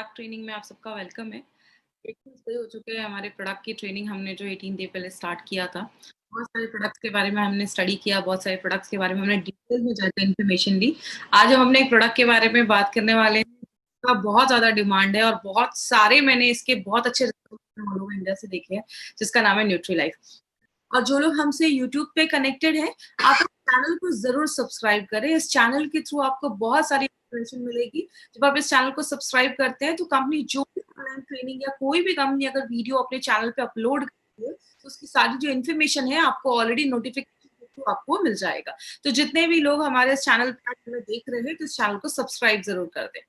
Product training में आप सबका वेलकम है। 1 मंथ हो चुके हैं हमारे प्रोडक्ट की ट्रेनिंग हमने जो 18 डे पहले स्टार्ट किया था। बहुत सारे प्रोडक्ट्स के बारे में हमने स्टडी किया, बहुत सारे प्रोडक्ट्स के बारे में हमने डिटेल में जाकर इन्फॉर्मेशन ली। आज हम अपने एक प्रोडक्ट के बारे में बात करने वाले हैं, इसका बहुत ज़्यादा डिमांड है और बहुत सारे मैंने इसके बहुत अच्छे रिजल्ट ऑल ओवर इंडिया से देखे हैं, जिसका नाम है न्यूट्रीलाइफ। और जो लोग हमसे यूट्यूब पे कनेक्टेड हैं, आप इस चैनल को ज़रूर सब्सक्राइब करें। इस चैनल के थ्रू आपको बहुत सारी इन्फॉर्मेशन मिलेगी। जब आप इस चैनल को सब्सक्राइब करते हैं, तो कंपनी जो भी ऑनलाइन ट्रेनिंग या कोई भी कंपनी अगर वीडियो अपने चैनल पे अपलोड करती है, तो उसकी सारी जो इन्फॉर्मेशन है, आपको ऑलरेडी नोटिफिकेशन के थ्रू आपको मिल जाएगा। तो जितने भी लोग हमारे इस चैनल पे हमें देख रहे हैं, तो इस चैनल को सब्सक्राइब ज़रूर कर दें।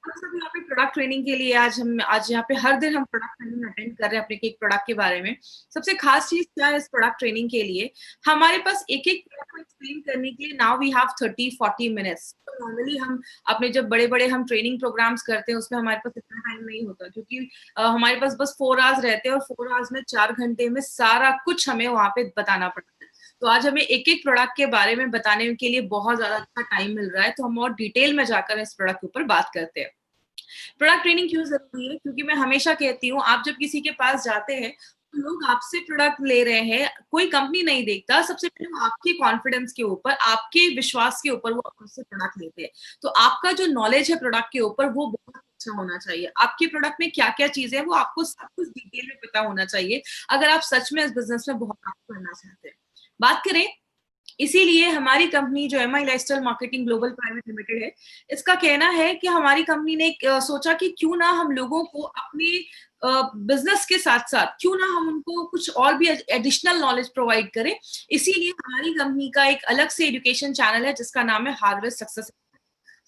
हम सब यहाँ पे प्रोडक्ट ट्रेनिंग के लिए आज यहाँ पे हर दिन हम प्रोडक्ट ट्रेनिंग अटेंड कर रहे हैं अपने एक प्रोडक्ट के बारे में। सबसे खास चीज क्या है इस प्रोडक्ट ट्रेनिंग के लिए, हमारे पास एक-एक प्रोडक्ट को एक्सप्लेन करने के लिए नाउ वी हैव 30-40 मिनट्स। तो नॉर्मली हम अपने जब बड़े-बड़े हम ट्रेनिंग प्रोग्राम्स करते हैं उसमें हमारे पास इतना टाइम नहीं होता, क्योंकि हमारे पास बस 4 आवर्स रहते हैं और 4 आवर्स में 4 घंटे में सारा कुछ हमें वहाँ पे बताना पड़ता है। तो आज हमें एक-एक प्रोडक्ट के बारे में बताने के लिए बहुत ज़्यादा अच्छा टाइम मिल रहा है, तो हम और डिटेल में जाकर इस प्रोडक्ट के ऊपर बात करते हैं। प्रोडक्ट ट्रेनिंग क्यों ज़रूरी है? क्योंकि मैं हमेशा कहती हूँ, आप जब किसी के पास जाते हैं, तो लोग आपसे प्रोडक्ट ले रहे हैं, कोई कंपनी नहीं देखता, सबसे पहले वो आपके कॉन्फिडेंस के ऊपर, आपके विश्वास के ऊपर वो आपसे प्रोडक्ट लेते हैं। तो आपका जो नॉलेज है प्रोडक्ट के ऊपर, वो बहुत अच्छा होना चाहिए। आपके प्रोडक्ट में क्या-क्या चीज़ें हैं, वो आपको सब कुछ डिटेल में पता होना चाहिए, अगर आप सच में इस बिज़नेस में बहुत आगे बढ़ना चाहते हैं। बात करें, इसीलिए हमारी कंपनी जो MI lifestyle marketing global private limited है, इसका कहना है कि हमारी कंपनी ने सोचा कि क्यों ना हम लोगों को अपने बिज़नेस के साथ-साथ क्यों ना हम उनको कुछ और भी एडिशनल नॉलेज प्रोवाइड करें। इसीलिए हमारी कंपनी का एक अलग से एजुकेशन चैनल है जिसका नाम है harvest success.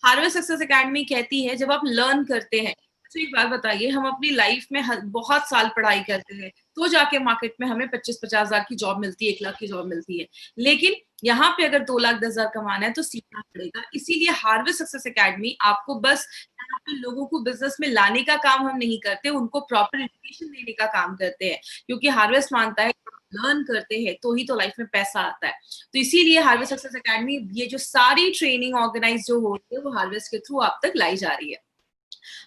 Harvest success academy कहती है, जब आप लर्न करते हैं, तो एक बात बताइए, हम अपनी लाइफ में बहुत साल पढ़ाई करते हैं, तो जाके मार्केट में हमें 25-50 हजार की जॉब मिलती है, 1 लाख की जॉब मिलती है। लेकिन यहाँ पे अगर 2 लाख 10 हजार कमाना है तो सीखना पड़ेगा। इसीलिए हार्वेस्ट सक्सेस अकेडमी आपको बस यहाँ पे लोगों को बिजनेस में लाने का काम हम नहीं करते, उनको प्रॉपर एजुकेशन देने का काम करते हैं, क्योंकि हार्वेस्ट मानता है लर्न करते हैं तो ही तो लाइफ में पैसा आता है। तो इसीलिए हार्वेस्ट सक्सेस अकेडमी ये जो सारी ट्रेनिंग ऑर्गेनाइज जो होती है वो हार्वेस्ट के थ्रू आप तक लाई जा रही है।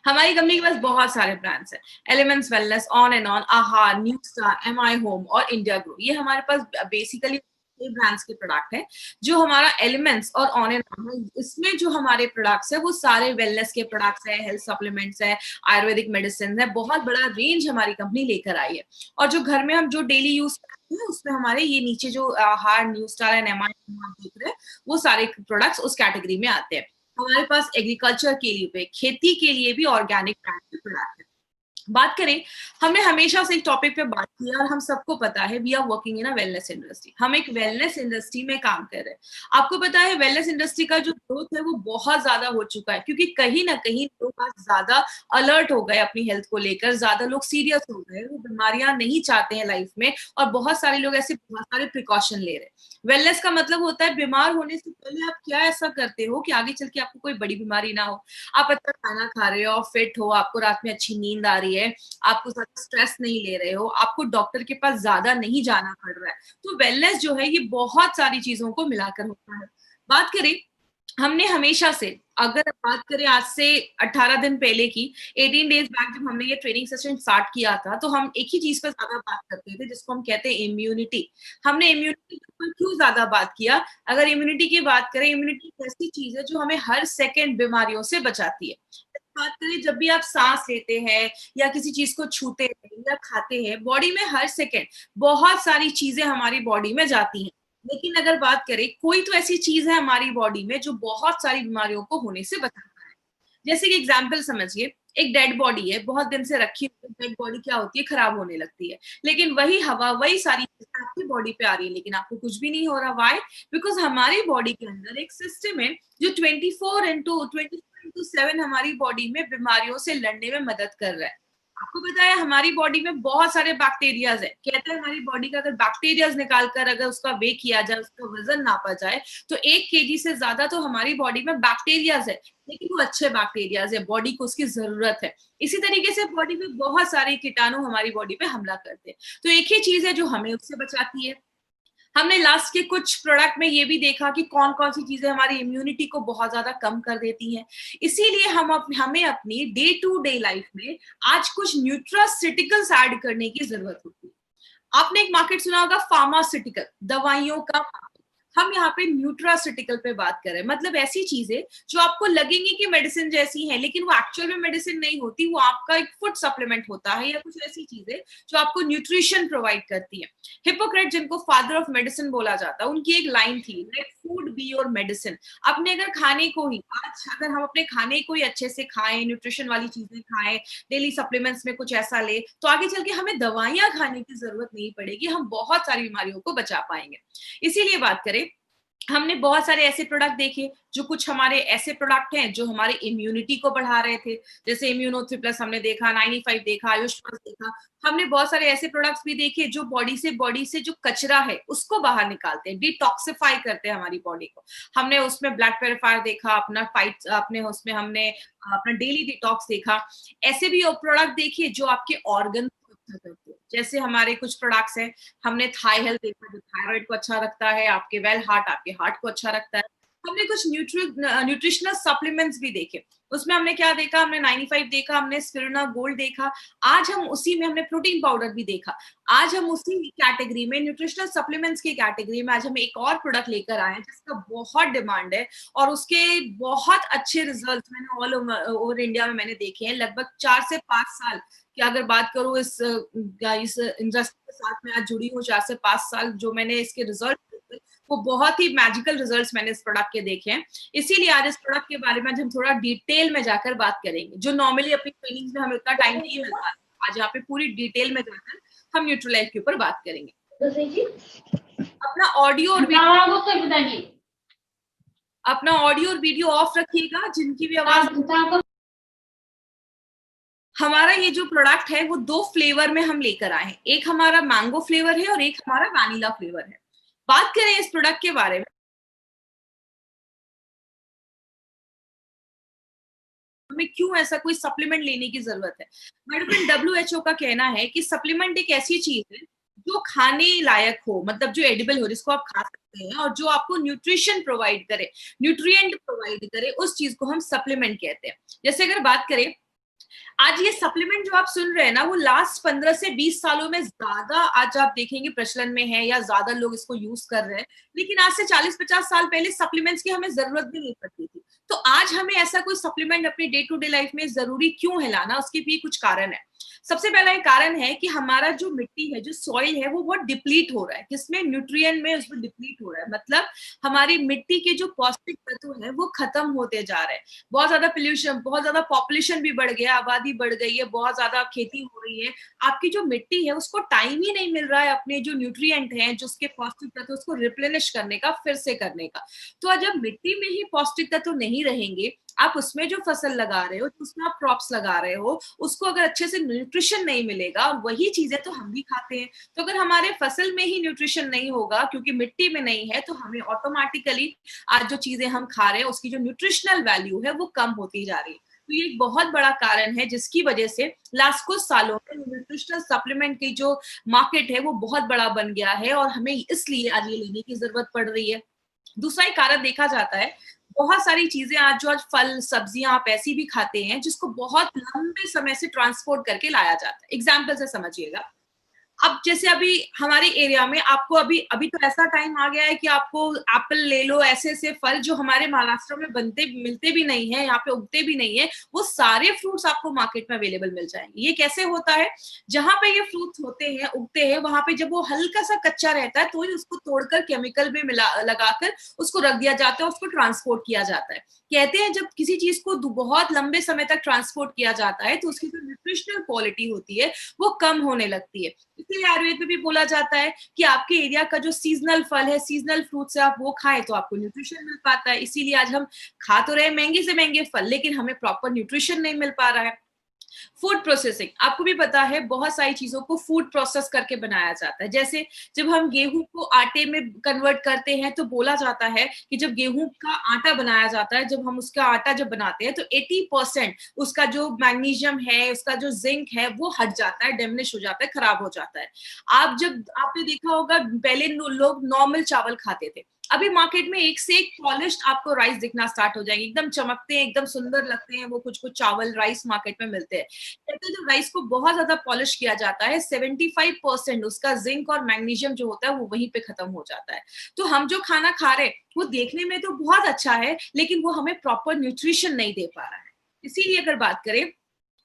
हमारी कंपनी के पास बहुत सारे ब्रांड्स हैं, elements wellness, on and on, आहार, न्यू स्टार, एमआई होम और इंडिया ग्रो। ये हमारे पास बेसिकली ब्रांड्स के प्रोडक्ट है। जो हमारा एलिमेंट्स और ऑन एंड ऑन है, इसमें जो हमारे प्रोडक्ट्स है वो सारे वेलनेस के प्रोडक्ट्स है, हेल्थ सप्लीमेंट्स है, आयुर्वेदिक मेडिसिन है, बहुत बड़ा रेंज हमारी कंपनी लेकर आई है। और जो घर में हम जो डेली यूज करते हैं उसमें हमारे ये नीचे जो आहार, new star and MI home आप देख रहे हैं, वो सारे प्रोडक्ट्स उस कैटेगरी में आते हैं। हमारे पास एग्रीकल्चर के लिए, खेती के लिए भी ऑर्गेनिक प्रोडक्ट है। बात करें, हमने हमेशा से एक टॉपिक पे बात की है और हम सबको पता है we are working in a wellness industry. हम एक वेलनेस इंडस्ट्री में काम कर रहे हैं। आपको पता है वेलनेस इंडस्ट्री का जो ग्रोथ है वो बहुत ज्यादा हो चुका है, क्योंकि कहीं ना कहीं लोग आज ज्यादा अलर्ट हो गए अपनी हेल्थ को लेकर, ज्यादा लोग सीरियस हो गए, वो बीमारियां नहीं चाहते हैं लाइफ में, और बहुत सारे लोग ऐसे बहुत सारे प्रिकॉशन ले रहे हैं। वेलनेस का मतलब होता है बीमार होने से पहले आप क्या ऐसा करते हो कि आगे चल के आपको कोई बड़ी बीमारी ना हो। आप अच्छा खाना खा रहे हो, फिट हो, आपको रात में अच्छी नींद आ रही है, आपको ज़्यादा स्ट्रेस नहीं ले रहे हो, आपको डॉक्टर के पास ज़्यादा नहीं जाना पड़ रहा है। तो वेलनेस जो है ये बहुत सारी चीज़ों को मिलाकर होता है। बात करें, हमने हमेशा से, अगर बात करें आज से 18 दिन पहले की, 18 डेज़ बैक जब हमने ये ट्रेनिंग सेशन स्टार्ट किया था, तो हम एक ही चीज़ पे ज़्यादा बात करते थे जिसको हम कहते हैं इम्यूनिटी। हमने इम्यूनिटी के ऊपर क्यों ज़्यादा बात किया? अगर इम्यूनिटी की बात करें, इम्यूनिटी एक ऐसी चीज़ है जो हमें हर सेकंड बीमारियों से बचाती है। बात करें, जब भी आप सांस लेते हैं या किसी चीज को छूते हैं या खाते हैं, बॉडी में हर सेकेंड बहुत सारी चीजें हमारी बॉडी में जाती हैं। लेकिन अगर बात करें, कोई तो ऐसी चीज है हमारी बॉडी में जो बहुत सारी बीमारियों को होने से बचाता है। जैसे कि एग्जाम्पल समझिए, एक डेड बॉडी है, बहुत दिन से रखी हुई डेड बॉडी क्या होती है, खराब होने लगती है। लेकिन वही हवा, वही सारी चीजें आपकी बॉडी पे आ रही है, लेकिन आपको कुछ भी नहीं हो रहा। वाई? बिकॉज हमारी बॉडी के अंदर एक सिस्टम है जो 24/7 हमारी बॉडी में बीमारियों से लड़ने में मदद कर रहा है। आपको पता है हमारी बॉडी में बहुत सारे बैक्टीरियाज है। कहते हैं हमारी बॉडी का अगर बैक्टीरियाज निकाल कर अगर उसका वे किया जाए, उसका वजन नापा जाए, तो 1 केजी से ज्यादा तो हमारी बॉडी में बैक्टीरियाज है। लेकिन वो अच्छे बैक्टीरियाज है, बॉडी को उसकी जरूरत है। इसी तरीके से बॉडी में बहुत सारे कीटाणु हमारी बॉडी पे हमला करते हैं। तो एक ही चीज है जो हमें उससे बचाती है। हमने लास्ट के कुछ प्रोडक्ट में ये भी देखा कि कौन-कौन सी चीज़ें हमारी इम्यूनिटी को बहुत ज़्यादा कम कर देती हैं। इसीलिए हमें अपनी डे टू डे लाइफ में आज कुछ न्यूट्रास्यूटिकल्स ऐड करने की ज़रूरत होती है। आपने एक मार्केट सुना होगा फार्मास्यूटिकल, दवाइयों का मार्केट। हम यहाँ पे न्यूट्रास्यूटिकल पे बात कर रहे हैं, मतलब ऐसी चीजें जो आपको लगेंगी कि मेडिसिन जैसी हैं, लेकिन वो एक्चुअल में मेडिसिन नहीं होती, वो आपका एक फूड सप्लीमेंट होता है या कुछ ऐसी चीजें जो आपको न्यूट्रिशन प्रोवाइड करती है। हिपोक्रेट, जिनको फादर ऑफ मेडिसिन बोला जाता है, उनकी एक लाइन थी, let food be your medicine. अपने अगर खाने को ही आज अगर हम अपने खाने को ही अच्छे से खाएं, न्यूट्रिशन वाली चीजें खाएं, डेली सप्लीमेंट्स में कुछ ऐसा ले, तो आगे चल के हमें दवाइयां खाने की जरूरत नहीं पड़ेगी, हम बहुत सारी बीमारियों को बचा पाएंगे। इसीलिए बात करें, हमने बहुत सारे ऐसे प्रोडक्ट देखे जो कुछ हमारे ऐसे प्रोडक्ट हैं जो हमारे इम्यूनिटी को बढ़ा रहे थे, जैसे इम्यूनो 3 प्लस हमने देखा, 95 देखा, आयुष प्लस देखा। हमने बहुत सारे ऐसे प्रोडक्ट्स भी देखे जो बॉडी से जो कचरा है उसको बाहर निकालते हैं, डिटॉक्सिफाई करते हैं हमारी बॉडी को। हमने उसमें ब्लड प्योरीफायर देखा, अपना फाइट अपने उसमें हमने अपना डेली डिटॉक्स देखा। ऐसे भी प्रोडक्ट देखिए जो आपके ऑर्गन को अच्छा करते हैं, जैसे हमारे कुछ प्रोडक्ट्स हैं। हमने थाई हेल्थ देखा जो थायराइड को अच्छा रखता है, आपके आपके हार्ट को अच्छा रखता है। हमने कुछ न्यूट्रिशनल सप्लीमेंट्स भी देखे, उसमें हमने क्या देखा, हमने 95 देखा, हमने स्पिरुलिना गोल्ड देखा। आज हम उसी में हमने प्रोटीन पाउडर भी देखा। आज हम उसी कैटेगरी में, न्यूट्रिशनल सप्लीमेंट्स की कैटेगरी में, आज हम एक और प्रोडक्ट लेकर आए हैं जिसका बहुत डिमांड है और उसके बहुत अच्छे रिजल्ट मैंने ऑल ओवर इंडिया में मैंने देखे हैं। लगभग 4 से 5 साल कि अगर बात करूं इस इंडस्ट्री के साथ में आज जुड़ी हूँ, 4 से 5 साल जो मैंने इसके रिजल्ट देखे, वो बहुत ही मैजिकल रिजल्ट्स मैंने इस प्रोडक्ट के देखे हैं। इसीलिए आज इस प्रोडक्ट के बारे में आज हम थोड़ा डिटेल में जाकर बात करेंगे, जो नॉर्मली अपनी ट्रेनिंग में हमें उतना टाइम नहीं मिलता। आज यहाँ पे पूरी डिटेल में जाकर हम न्यूट्रोलाइफ के ऊपर बात करेंगे। अपना ऑडियो और वीडियो ऑफ रखिएगा, जिनकी भी आवाज। हमारा ये जो प्रोडक्ट है वो 2 फ्लेवर में हम लेकर आए हैं, एक हमारा मैंगो फ्लेवर है और एक हमारा वैनिला फ्लेवर है। बात करें इस प्रोडक्ट के बारे में, हमें क्यों ऐसा कोई सप्लीमेंट लेने की जरूरत है। मेडिकल WHO का कहना है कि सप्लीमेंट एक ऐसी चीज है जो खाने लायक हो, मतलब जो एडिबल हो, जिसको आप खा सकते हैं और जो आपको न्यूट्रिशन प्रोवाइड करे, न्यूट्रिएंट प्रोवाइड करे, उस चीज को हम सप्लीमेंट कहते हैं। जैसे अगर बात करें, आज ये सप्लीमेंट जो आप सुन रहे हैं ना, वो लास्ट 15 से 20 सालों में ज्यादा आज आप देखेंगे प्रचलन में है या ज्यादा लोग इसको यूज कर रहे हैं। लेकिन आज से 40-50 साल पहले सप्लीमेंट्स की हमें जरूरत भी नहीं पड़ती थी। तो आज हमें ऐसा कोई सप्लीमेंट अपनी डे टू डे लाइफ में जरूरी क्यों है लाना, उसके भी कुछ कारण है। सबसे पहला एक कारण है कि हमारा जो मिट्टी है, जो सॉइल है, वो बहुत डिप्लीट हो रहा है। किसमें? न्यूट्रिएंट में उसमें डिप्लीट हो रहा है। मतलब हमारी मिट्टी के जो पौष्टिक तत्व है वो खत्म होते जा रहे हैं। बहुत ज्यादा पोल्यूशन, बहुत ज्यादा पॉपुलेशन भी बढ़ गया, आबादी बढ़ गई है, बहुत ज्यादा खेती हो रही है। आपकी जो मिट्टी है उसको टाइम ही नहीं मिल रहा है अपने जो न्यूट्रिएंट हैं, जो उसके पौष्टिक तत्व, उसको रिप्लेनिश करने का, फिर से करने का। तो जब मिट्टी में ही पौष्टिक तत्व नहीं रहेंगे, आप उसमें जो फसल लगा रहे हो, उसमें आप क्रॉप्स लगा रहे हो, उसको अगर अच्छे से न्यूट्रिशन नहीं मिलेगा, और वही चीजें तो हम भी खाते हैं, तो अगर हमारे फसल में ही न्यूट्रिशन नहीं होगा क्योंकि मिट्टी में नहीं है, तो हमें ऑटोमेटिकली आज जो चीजें हम खा रहे हैं उसकी जो न्यूट्रिशनल वैल्यू है वो कम होती जा रही है। तो ये एक बहुत बड़ा कारण है जिसकी वजह से लास्ट कुछ सालों में न्यूट्रिशनल सप्लीमेंट की जो मार्केट है वो बहुत बड़ा बन गया है और हमें इसलिए आज ये लेने की जरूरत पड़ रही है। दूसरा एक कारण देखा जाता है, बहुत सारी चीजें आज जो आज फल सब्जियां आप ऐसी भी खाते हैं जिसको बहुत लंबे समय से ट्रांसपोर्ट करके लाया जाता है। एग्जाम्पल से समझिएगा, अब जैसे अभी हमारे एरिया में आपको अभी अभी तो ऐसा टाइम आ गया है कि आपको एप्पल ले लो, ऐसे ऐसे फल जो हमारे महाराष्ट्र में बनते मिलते भी नहीं है, यहाँ पे उगते भी नहीं है, वो सारे फ्रूट्स आपको मार्केट में अवेलेबल मिल जाएंगे। ये कैसे होता है? जहां पे ये फ्रूट्स होते हैं, उगते हैं, वहां पे जब वो हल्का सा कच्चा रहता है तो ही उसको तोड़कर केमिकल में मिला लगाकर उसको रख दिया जाता है, उसको ट्रांसपोर्ट किया जाता है। कहते हैं जब किसी चीज को बहुत लंबे समय तक ट्रांसपोर्ट किया जाता है तो उसकी जो न्यूट्रिशनल क्वालिटी होती है वो कम होने लगती है। इसलिए आयुर्वेद में भी बोला जाता है कि आपके एरिया का जो सीजनल फल है, सीजनल फ्रूट्स है, आप वो खाएं तो आपको न्यूट्रिशन मिल पाता है। इसीलिए आज हम खा तो रहे महंगे से महंगे फल, लेकिन हमें प्रॉपर न्यूट्रिशन नहीं मिल पा रहा है। फूड प्रोसेसिंग, आपको भी पता है बहुत सारी चीजों को फूड प्रोसेस करके बनाया जाता है। जैसे जब हम गेहूं को आटे में कन्वर्ट करते हैं तो बोला जाता है कि जब गेहूं का आटा बनाया जाता है, जब हम उसका आटा जब बनाते हैं तो 80% उसका जो मैग्नीशियम है, उसका जो जिंक है वो हट जाता है, डेमिनिश हो जाता है, खराब हो जाता है। आप जब आपने देखा होगा पहले लोग नॉर्मल चावल खाते थे, अभी मार्केट में एक से एक पॉलिश्ड आपको राइस दिखना स्टार्ट हो जाएंगे, एकदम चमकते हैं, एकदम सुंदर लगते हैं, वो कुछ कुछ चावल राइस मार्केट में मिलते हैं। कहते हैं जब राइस को बहुत ज्यादा पॉलिश किया जाता है 75% उसका जिंक और मैग्नीशियम जो होता है वो वहीं पे खत्म हो जाता है। तो हम जो खाना खा रहे हैं वो देखने में तो बहुत अच्छा है, लेकिन वो हमें प्रॉपर न्यूट्रिशन नहीं दे पा रहा है। इसीलिए अगर बात करें,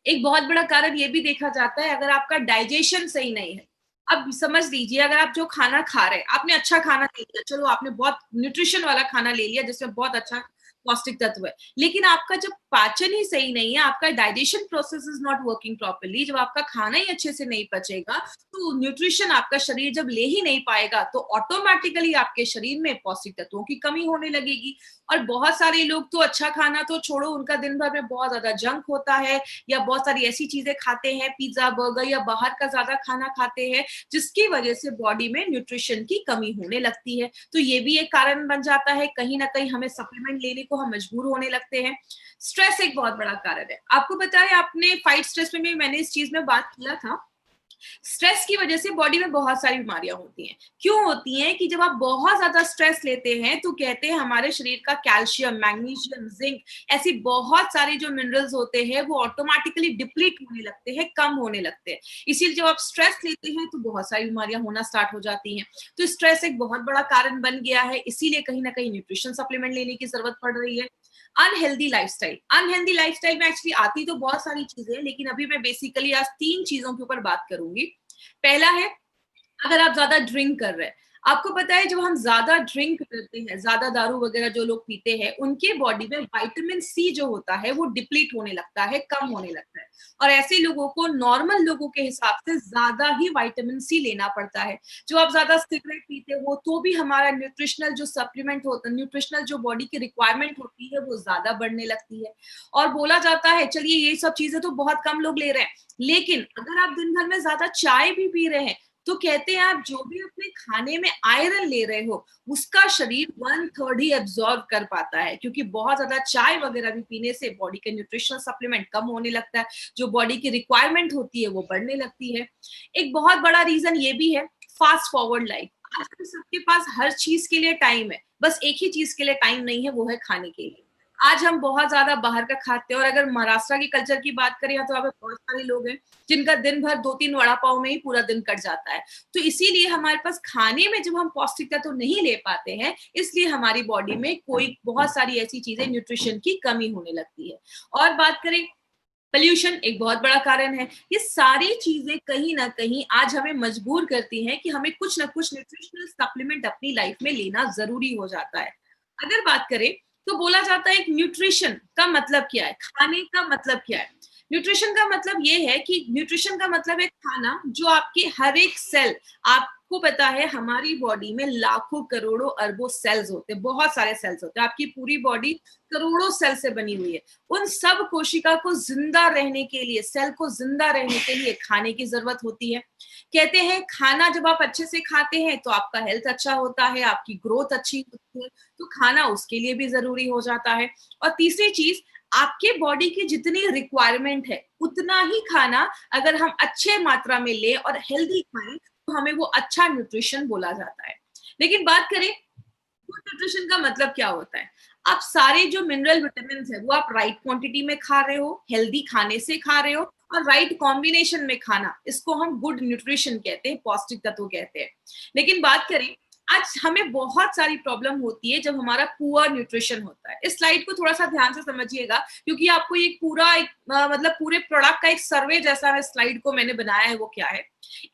एक बहुत बड़ा कारण ये भी देखा जाता है, अगर आपका डाइजेशन सही नहीं है। अब समझ लीजिए अगर आप जो खाना खा रहे हैं, आपने अच्छा खाना ले लिया, चलो आपने बहुत न्यूट्रिशन वाला खाना ले लिया जिसमें बहुत अच्छा पौष्टिक तत्व है, लेकिन आपका जब पाचन ही सही नहीं है, आपका digestion process is not working properly, जब आपका खाना ही अच्छे से नहीं पचेगा तो न्यूट्रिशन आपका शरीर जब ले ही नहीं पाएगा तो ऑटोमेटिकली आपके शरीर में पौष्टिक तत्वों की कमी होने लगेगी। और बहुत सारे लोग तो अच्छा खाना तो छोड़ो, उनका दिन भर में बहुत ज्यादा जंक होता है या बहुत सारी ऐसी चीजें खाते हैं, पिज्जा बर्गर या बाहर का ज्यादा खाना खाते हैं, जिसकी वजह से बॉडी में न्यूट्रिशन की कमी होने लगती है। तो ये भी एक कारण बन जाता है, कहीं ना कहीं हमें सप्लीमेंट लेने को हम मजबूर होने लगते हैं। स्ट्रेस एक बहुत बड़ा कारण है, आपको पता है, आपने फाइट स्ट्रेस में भी मैंने इस चीज में बात किया था। स्ट्रेस की वजह से बॉडी में बहुत सारी बीमारियां होती हैं। क्यों होती हैं कि जब आप बहुत ज्यादा स्ट्रेस लेते हैं तो कहते हैं हमारे शरीर का कैल्शियम, मैग्नीशियम, जिंक, ऐसी बहुत सारे जो मिनरल्स होते हैं वो ऑटोमेटिकली डिप्लीट होने लगते हैं, कम होने लगते हैं। इसीलिए जब आप स्ट्रेस लेते हैं तो बहुत सारी बीमारियां होना स्टार्ट हो जाती हैं। तो स्ट्रेस एक बहुत बड़ा कारण बन गया है, इसीलिए कहीं ना कहीं न्यूट्रिशन सप्लीमेंट लेने की जरूरत पड़ रही है। अनहेल्दी लाइफस्टाइल में एक्चुअली आती तो बहुत सारी चीजें, लेकिन अभी मैं बेसिकली आज 3 चीजों के ऊपर बात करूंगी। पहला है, अगर आप ज्यादा ड्रिंक कर रहे हैं, आपको पता है जब हम ज्यादा ड्रिंक करते हैं, ज्यादा दारू वगैरह जो लोग पीते हैं, उनके बॉडी में विटामिन सी जो होता है वो डिप्लीट होने लगता है, कम होने लगता है। और ऐसे लोगों को नॉर्मल लोगों के हिसाब से ज्यादा ही विटामिन सी लेना पड़ता है। जो आप ज्यादा सिगरेट पीते हो तो भी हमारा न्यूट्रिशनल जो सप्लीमेंट होता है, न्यूट्रिशनल जो बॉडी की रिक्वायरमेंट होती है वो ज्यादा बढ़ने लगती है। और बोला जाता है, चलिए ये सब चीजें तो बहुत कम लोग ले रहे हैं, लेकिन अगर आप दिन भर में ज्यादा चाय भी पी रहे हैं तो कहते हैं आप जो भी अपने खाने में आयरन ले रहे हो उसका शरीर 1/3 ही एब्जॉर्ब कर पाता है, क्योंकि बहुत ज्यादा चाय वगैरह भी पीने से बॉडी के न्यूट्रिशनल सप्लीमेंट कम होने लगता है, जो बॉडी की रिक्वायरमेंट होती है वो बढ़ने लगती है। एक बहुत बड़ा रीजन ये भी है, फास्ट फॉरवर्ड लाइफ। आजकल सबके पास हर चीज के लिए टाइम है, बस एक ही चीज के लिए टाइम नहीं है, वो है खाने के लिए। आज हम बहुत ज्यादा बाहर का खाते हैं, और अगर महाराष्ट्र की कल्चर की बात करें तो यहाँ पे बहुत सारे लोग हैं जिनका दिन भर 2-3 वड़ा पाव में ही पूरा दिन कट जाता है। तो इसीलिए हमारे पास खाने में जब हम पौष्टिकता तो नहीं ले पाते हैं, इसलिए हमारी बॉडी में कोई बहुत सारी ऐसी चीजें, न्यूट्रिशन की कमी होने लगती है। और बात करें, पोल्यूशन एक बहुत बड़ा कारण है। ये सारी चीजें कहीं ना कहीं आज हमें मजबूर करती हैं कि हमें कुछ ना कुछ न्यूट्रिशनल सप्लीमेंट अपनी लाइफ में लेना जरूरी हो जाता है। अगर बात करें तो बोला जाता है कि न्यूट्रिशन का मतलब क्या है, खाने का मतलब क्या है। न्यूट्रिशन का मतलब ये है कि न्यूट्रिशन का मतलब है खाना जो आपके हर एक सेल, आपको पता है हमारी बॉडी में लाखों करोड़ों अरबों सेल्स होते हैं, बहुत सारे सेल्स होते हैं, आपकी पूरी बॉडी करोड़ों सेल से बनी हुई है। उन सब कोशिका को जिंदा रहने के लिए, सेल को जिंदा रहने के लिए खाने की जरूरत होती है। कहते हैं खाना जब आप अच्छे से खाते हैं तो आपका हेल्थ अच्छा होता है, आपकी ग्रोथ अच्छी होती है, तो खाना उसके लिए भी जरूरी हो जाता है। और तीसरी चीज, आपके बॉडी की जितनी रिक्वायरमेंट है उतना ही खाना अगर हम अच्छे मात्रा में ले और हेल्दी खाएं तो हमें वो अच्छा न्यूट्रिशन बोला जाता है। लेकिन बात करें गुड न्यूट्रिशन का मतलब क्या होता है, आप सारे जो मिनरल विटामिन है वो आप राइट क्वांटिटी में खा रहे हो, हेल्दी खाने से खा रहे हो, और राइट कॉम्बिनेशन में खाना, इसको हम गुड न्यूट्रिशन कहते हैं, पौष्टिक तत्व कहते हैं। लेकिन बात करें, आज हमें बहुत सारी प्रॉब्लम होती है जब हमारा पुअर न्यूट्रिशन होता है। इस स्लाइड को थोड़ा सा ध्यान से समझिएगा, क्योंकि आपको ये पूरा एक मतलब पूरे प्रोडक्ट का एक सर्वे जैसा है, स्लाइड को मैंने बनाया है वो क्या है।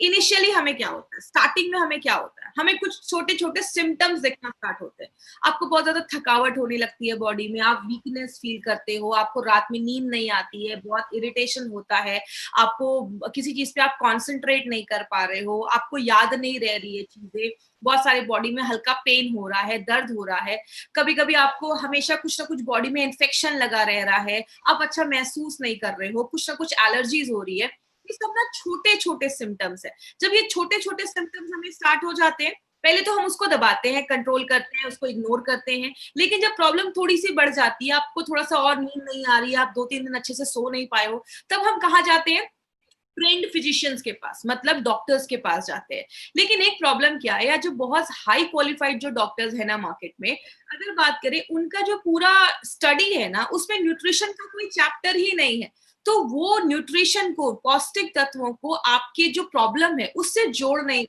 इनिशियली हमें क्या होता है, स्टार्टिंग में हमें क्या होता है, हमें कुछ छोटे छोटे सिम्टम्स दिखना स्टार्ट होते हैं। आपको बहुत ज्यादा थकावट होने लगती है बॉडी में, आप वीकनेस फील करते हो, आपको रात में नींद नहीं आती है, बहुत इरिटेशन होता है, आपको किसी चीज पे आप कॉन्सेंट्रेट नहीं कर पा रहे हो, आपको याद नहीं रह रही है चीजें, बहुत सारे बॉडी में हल्का पेन हो रहा है, दर्द हो रहा है, कभी कभी आपको हमेशा कुछ ना कुछ बॉडी में इन्फेक्शन लगा रह रहा है, आप अच्छा महसूस नहीं कर रहे हो, कुछ ना कुछ एलर्जीज हो रही है। ये सब ना छोटे छोटे सिम्टम्स है। जब ये छोटे छोटे सिम्टम्स हमें स्टार्ट हो जाते हैं, पहले तो हम उसको दबाते हैं, कंट्रोल करते हैं, उसको इग्नोर करते हैं, लेकिन जब प्रॉब्लम थोड़ी सी बढ़ जाती है, आपको थोड़ा सा और नींद नहीं आ रही है, आप 2-3 दिन अच्छे से सो नहीं पाए हो, तब हम कहाँ जाते हैं, ट्रेंड फिजिशियंस के पास, मतलब डॉक्टर्स के पास जाते हैं। लेकिन एक प्रॉब्लम क्या है, या जो बहुत हाई क्वालिफाइड जो डॉक्टर्स है ना मार्केट में, अगर बात करें, उनका जो पूरा स्टडी है ना, उसमें न्यूट्रिशन का कोई चैप्टर ही नहीं है। तो वो न्यूट्रिशन को, पौष्टिक तत्वों को आपके जो प्रॉब्लम है उससे जोड़ नहीं,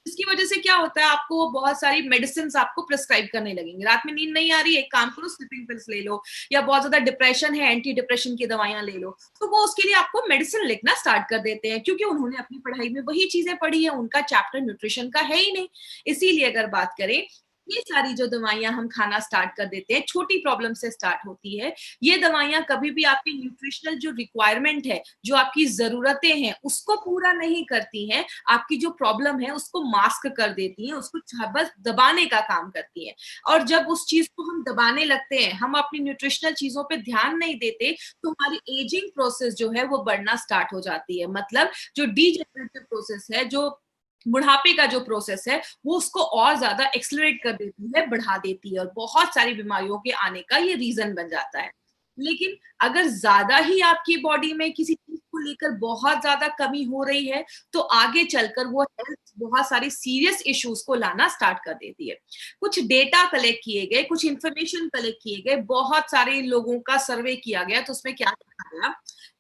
इसकी वजह से क्या होता है, आपको बहुत सारी मेडिसिन आपको प्रिस्क्राइब करने लगेंगे। रात में नींद नहीं आ रही है, एक काम करो, स्लीपिंग पिल्स ले लो, या बहुत ज्यादा डिप्रेशन है, एंटी डिप्रेशन की दवाइयां ले लो। तो वो उसके लिए आपको मेडिसिन लिखना स्टार्ट कर देते हैं, क्योंकि उन्होंने अपनी पढ़ाई में वही चीजें पढ़ी है, उनका चैप्टर न्यूट्रिशन का है ही नहीं। इसीलिए अगर बात करें, ये सारी जो दवाइयां हम खाना स्टार्ट कर देते हैं, छोटी प्रॉब्लम से स्टार्ट होती है। ये दवाइयां कभी भी आपकी न्यूट्रिशनल जो रिक्वायरमेंट है, जो आपकी जरूरतें हैं, उसको पूरा नहीं करती हैं। आपकी जो प्रॉब्लम है उसको मास्क कर देती हैं, उसको बस दबाने का काम करती हैं। और जब उस चीज को हम दबाने लगते हैं, हम अपनी न्यूट्रिशनल चीजों पे ध्यान नहीं देते, तो हमारी एजिंग प्रोसेस जो है वो बढ़ना स्टार्ट हो जाती है। मतलब जो डीजेनरेटिव प्रोसेस है, जो बुढ़ापे का जो प्रोसेस है, वो उसको और ज्यादा एक्सलरेट कर देती है, बढ़ा देती है, और बहुत सारी बीमारियों के आने का ये रीजन बन जाता है। लेकिन अगर ज्यादा ही आपकी बॉडी में किसी चीज को लेकर बहुत ज्यादा कमी हो रही है, तो आगे चलकर वो हेल्थ बहुत सारी सीरियस इश्यूज को लाना स्टार्ट कर देती है। कुछ डेटा कलेक्ट किए गए, कुछ इंफॉर्मेशन कलेक्ट किए गए, बहुत सारे लोगों का सर्वे किया गया, तो उसमें क्या देखा गया,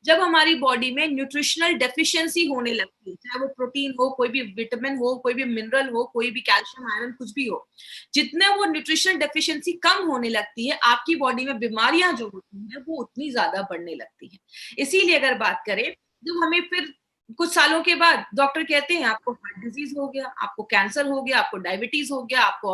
जब हमारी बॉडी में न्यूट्रिशनल डेफिशिएंसी होने लगती है, चाहे वो प्रोटीन हो, कोई भी विटामिन हो, कोई भी मिनरल हो, कोई भी कैल्शियम आयरन कुछ भी हो, जितने वो न्यूट्रिशनल डेफिशिएंसी कम होने लगती है, आपकी बॉडी में बीमारियां जो होती हैं वो उतनी ज्यादा बढ़ने लगती हैं। इसीलिए अगर बात करें, जब हमें फिर कुछ सालों के बाद डॉक्टर कहते हैं आपको हार्ट डिजीज हो गया, आपको कैंसर हो गया, आपको डायबिटीज हो गया, आपको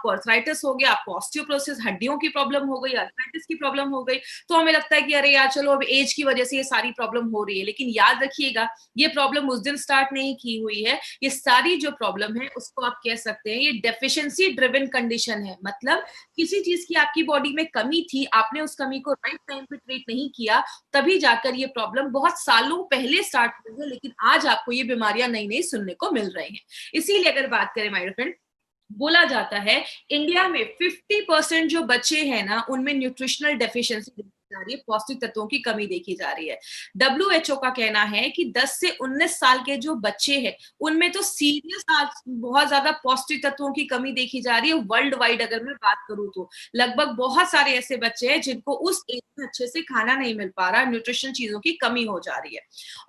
अर्थराइटिस हो गया, आपको ऑस्टियोपोरोसिस, हड्डियों की प्रॉब्लम हो गई, अर्थराइटिस की प्रॉब्लम हो गई, तो हमें लगता है कि अरे यार चलो अब एज की वजह से ये सारी प्रॉब्लम हो रही है। लेकिन याद रखिएगा, ये प्रॉब्लम उस दिन स्टार्ट नहीं की हुई है। ये सारी जो प्रॉब्लम है उसको आप कह सकते हैं ये डेफिशिएंसी ड्रिवन कंडीशन है। मतलब किसी चीज की आपकी बॉडी में कमी थी, आपने उस कमी को राइट टाइम पे ट्रीट नहीं किया, तभी जाकर ये प्रॉब्लम बहुत सालों पहले स्टार्ट हुई है, लेकिन आज आपको ये बीमारियां नई नई सुनने को मिल रही हैं। इसीलिए अगर बात करें माय फ्रेंड, बोला जाता है इंडिया में 50% जो बच्चे हैं ना, उनमें न्यूट्रिशनल डेफिशिएंसी देखी जा रही है, पौष्टिक तत्वों की कमी देखी जा रही है। डब्ल्यूएचओ का कहना है कि 10 से 19 साल के जो बच्चे हैं, उनमें तो सीरियस बहुत ज्यादा पौष्टिक तत्वों की कमी देखी जा रही है। वर्ल्ड वाइड अगर मैं बात करूं तो लगभग बहुत सारे ऐसे बच्चे हैं जिनको उस एज में अच्छे से खाना नहीं मिल पा रहा, न्यूट्रिशन चीजों की कमी हो जा रही है।